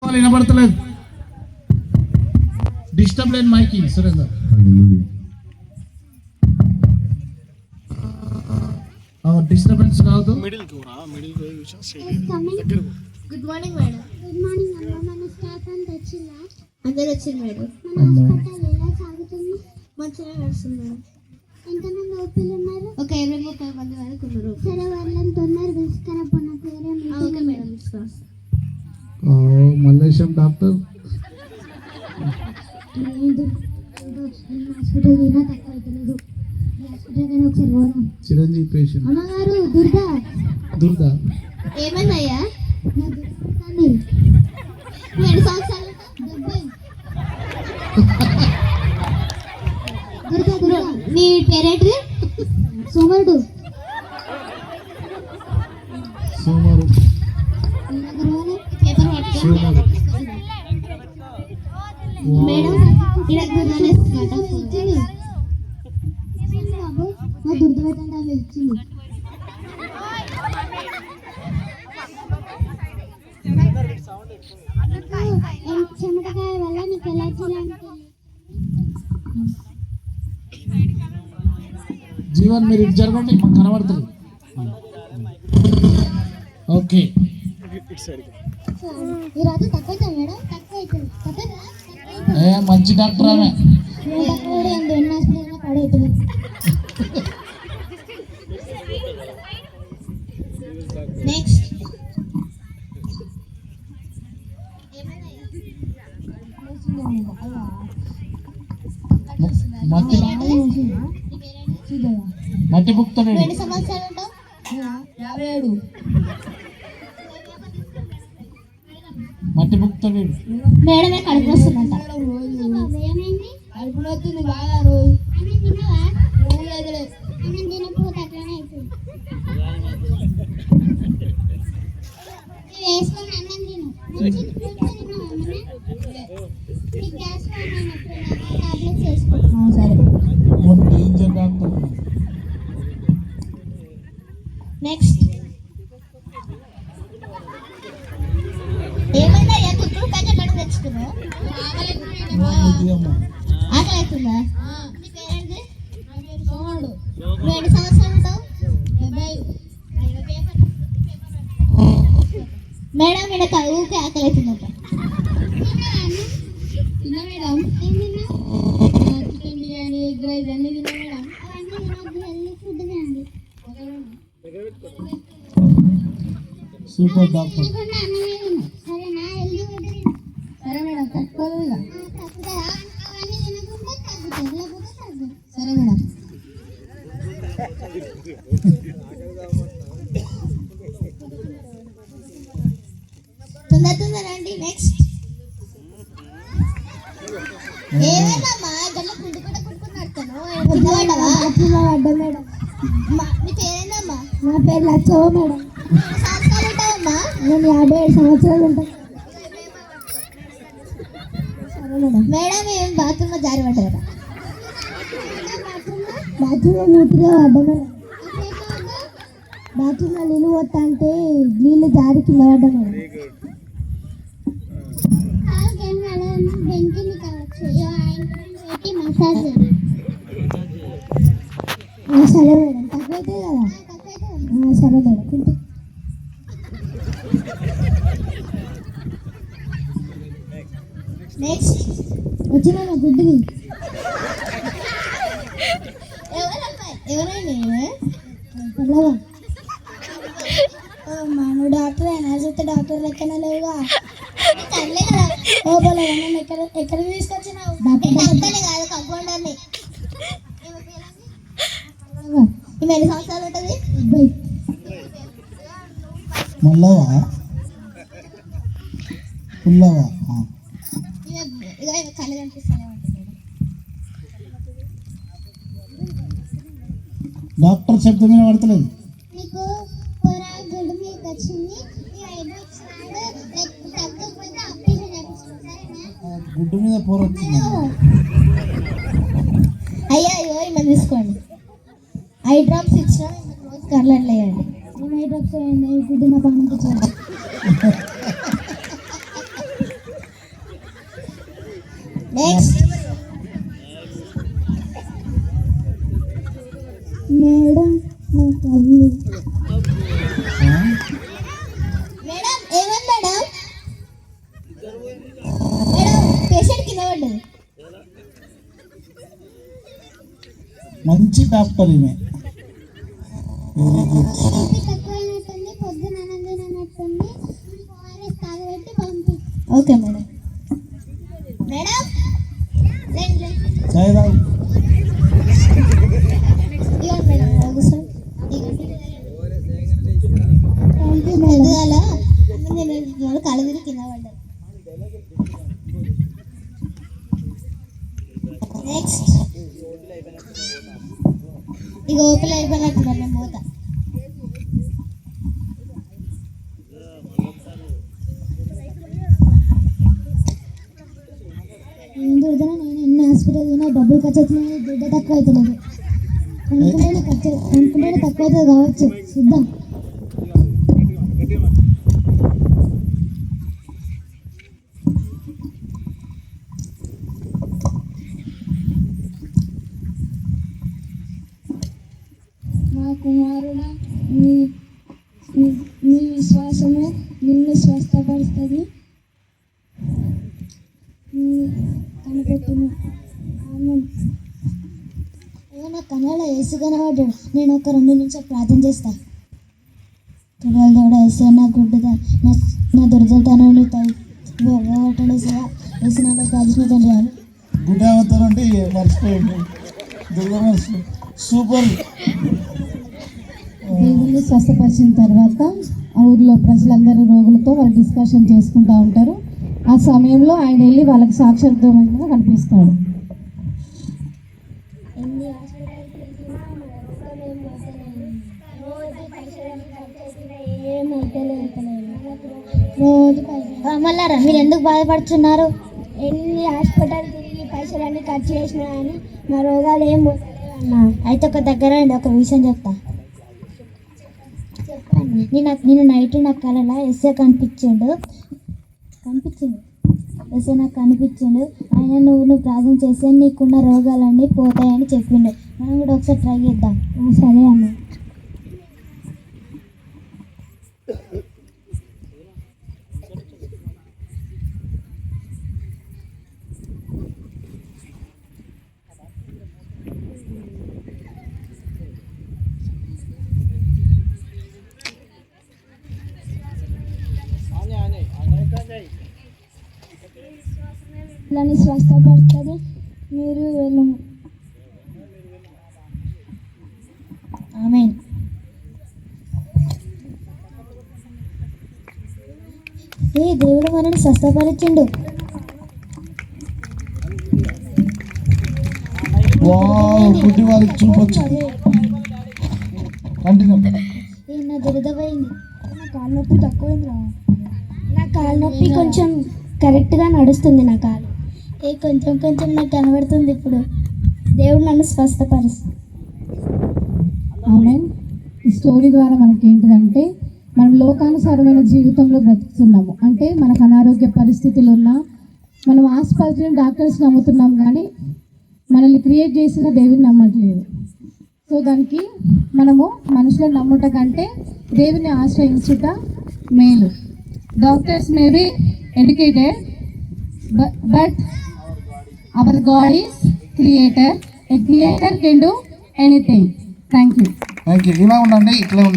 వినబడతలేదు. Disturb లేని మైకి Surender. Disturbance కాదు. Good morning madam. Good morning అమ్మ. మన స్టాఫ్ అంతా వచ్చిందా? అందరూ వచ్చింది మేడం. హాస్పిటల్ ఎలా సాగుతుంది? మంచిగా నడుస్తుంది మేడం. ఎంతమంది ఓపీలు ఉన్నారు? ఒక 20-30 మంది వరకు ఉన్నారు. సరే వాళ్ళని తొందరగా తీసుకురా. పొన్న పేరే ఓకే మేడం తీసుకురా. మల్లేశం డాక్టర్ హాస్పిటల్ అయినా తక్కువ అవుతలేదు. హాస్పిటల్ కానీ ఒకసారి పోదాం. చిరంజీవి పేషెంట్. అమ్మగారు దుర్గా ఏమైందయ్యా? 2 సంవత్సరాలు దుర్గా నీ పేరేంటిది? సోమరుడు. మేడం దుర్దపెట్టండి ఇచ్చింది. చెమటకాయ వల్ల నీకు ఎలర్జీ లాంటి. జీవన్ మీరు ఇటు జరగండి, మాకు కనబడుతుంది. ఓకే ఈరోజు తక్కువ అవుతుంది మేడం. తక్కువ అవుతుంది. మంచి డాక్టర్ ఆమె. పడవుతుంది. నెక్స్ట్ మట్టి బుక్తాడు. 2 సంవత్సరాలు ఉంటావు. 57 మట్టి బుక్తాడు. మేడమే కడుపు వస్తుందంట. కడుపులో వస్తుంది బాగా. రోజు తినకపోతే అట్లనే అవుతుంది. వేసుకొని అన్నం తిను. టాబ్లెట్స్ వేసుకో. సరే. Danger doctor. నెక్స్ట్ ఏమైందా? కుక్కలు కంచె కడుపు తెచ్చుకున్నావు. ఆకలి అవుతుందా? నీ పేరేంటి? సోమరుడు. 2 సంవత్సరాలు ఉంటావు. 75 మేడం ఇక్కడ ఊకే ఆకలి అవుతుందట. తిన్న madam. Chicken biryani, egg rice అన్ని తిన్న మేడం. ఫుడ్ తినండి. Super doctor. సరేనా? Healthy food. సరే మేడం. తక్కువ. అవన్నీ తినకుండా తగ్గుతుంది, లేకపోతే తగ్గదు. సరే మేడం. తొందర రండి. నెక్స్ట్ ఏమైందమ్మా? గల్ల కుట్టుకున్నాడుతాను. కింద పడ్డావా? పడ్డా మేడం. నీ పేరేందమ్మా? నా పేరు లచ్చవ మేడం. సంవత్సరాలు ఉంటావమ్మా? నేను 57 సంవత్సరాలు ఉంటాను. సరే మేడం. మేడం ఏం బాత్రూమ్ లో జారి పడ్డారా? బాత్రూంలో మూతిగా పడ్డా మేడం. బాత్రూంలో నీళ్ళు పోతా అంటే నీళ్ళు జారి కింద పడ్డా మేడం. బెంకింది కావచ్చు. పెట్టి మసాజ్. సరే మేడం. తక్కువ అవుతుంది కదా. సరే మేడం. తింటూ నెక్స్ట్ వచ్చిన గుడ్డిది. ఎవరైనా పర్లేవా? మాను డాక్టర్ అయినా చూస్తే డాక్టర్ లెక్కన లేవుగా. కళ్ళే కదా. లోపల ఎక్కడ తీసుకొచ్చినావు? డాక్టర్ని కాదు, కంపౌండర్ని. ఈమె ఎన్ని సంవత్సరాలు ఉంటుంది? మల్లవా పుల్లవా? ఇక కళ్ళు కనిపిస్తూనే ఉంటుంది. డాక్టర్ శబ్దం మీద పడతలేదు. నీకు పొర గుడ్డు మీద వచ్చింది. తగ్గకపోతే ఆపరేషన్ చేపిస్తాను. గుడ్డు మీద పొర వచ్చింది. అయ్యో ఈమె తీసుకోండి. ఐ డ్రాప్స్ ఇచ్చిన రోజు కళ్ళని లేయండి. ఐ డ్రాప్స్ గుడ్డు నా పానం నెక్స్ట్ మేడం నా కళ్ళు. మేడం ఏమని మేడం? మేడం పేషెంట్ కింద పడ్డది. మంచి డాక్టర్ ఈమె. Very good. తక్కువైనట్టుంది, పొద్దున అన్నట్టుంది, ORS తాగబెట్టి పంపి. Okay madam. మేడం రండి. చాయ్ తాగు. ఇవ్వండి మేడం ఒకసారి. పొద్దుగాల కళ్ళు తిరిగి కింద పడ్డారు. నెక్స్ట్ ఇక ఓపిక అయిపోయినట్టున్నారు, నేను పోతా. నేను ఎన్ని హాస్పిటల్ అయినా డబ్బులు ఖర్చు అవుతున్నాయి, దుడ్డ తక్కువ అవుతలేదు. అనుకుంటేనే తక్కువ అవుతుంది కావచ్చు, చూద్దాం. నా కుమారుడా, నీ విశ్వాసము నిన్ను స్వస్థపరుస్తుంది. కనిపెట్టును. నా కళ్ళలో ఏసు కనబడ్డాడు. నేను ఒక 2 నిమిషాలు ప్రార్థన చేస్తా. దేవుడా ఏసు నా గుడ్డుగా నా దుర్దతనాన్ని పోగొట్టండి సార్. ఏసు నాలో ప్రార్థన తండ్రి. గుడ్ అవుతారంటే మర్చిపోయింది. దుర్గా మర్చి సూపర్. దేవుణ్ణి స్వస్థపరిచిన తర్వాత ఆ ఊర్లో ప్రజలందరూ రోగులతో వాళ్ళు డిస్కషన్ చేసుకుంటూ ఉంటారు. ఆ సమయంలో ఆయన వెళ్ళి వాళ్ళకి సాక్షాత్కారంగా కనిపిస్తాడు. మళ్ళారా మీరు ఎందుకు బాధపడుతున్నారు? ఎన్ని హాస్పిటల్ తిరిగి పైసలన్నీ ఖర్చు చేసినా కానీ మా రోగాలు ఏం పోతున్నాయి. అయితే ఒక దగ్గర ఒక విషయం చెప్తా. నేను నైట్ నాకు కళలో ఎస్ఏ కనిపించిండు. ఎస్ఏ నాకు కనిపించిండు. ఆయన నువ్వు ప్రార్థన చేస్తే నీకున్న రోగాలన్నీ పోతాయని చెప్పిండు. మనం కూడా ఒకసారి ట్రై చేద్దాం. సరే అన్న. పిల్లని స్వస్థపడుతుంది. మీరు వెళ్ళము. ఆమేన్. దేవుడు మనల్ని స్వస్థపరిచిండు. వావ్, గుడ్డి వారికి చూపొచ్చు. కంటిన్యూ. నా దురద పోయింది. నా కాలు నొప్పి తక్కువైందిరా. నా కాలు నొప్పి కొంచెం కరెక్ట్గా నడుస్తుంది. నా కాలు కొంచెం నాకు కనబడుతుంది ఇప్పుడు. దేవుడు నన్ను స్వస్థపరుస్తుంది. ఆమేన్. ఈ స్టోరీ ద్వారా మనకి ఏంటిదంటే మనం లోకానుసారమైన జీవితంలో బ్రతుకుతున్నాము. అంటే మనకు అనారోగ్య పరిస్థితులు ఉన్నా మనం ఆసుపత్రిని డాక్టర్స్ నమ్ముతున్నాం, కానీ మనల్ని క్రియేట్ చేసిన దేవుని నమ్మట్లేదు. సో దానికి మనము మనుషులను నమ్ముట కంటే దేవుని ఆశ్రయించుట మేలు. Doctors may be educated, but our God is creator. A creator can do anything. Thank you. ఇలా ఉండండి, ఇట్లా ఉండండి.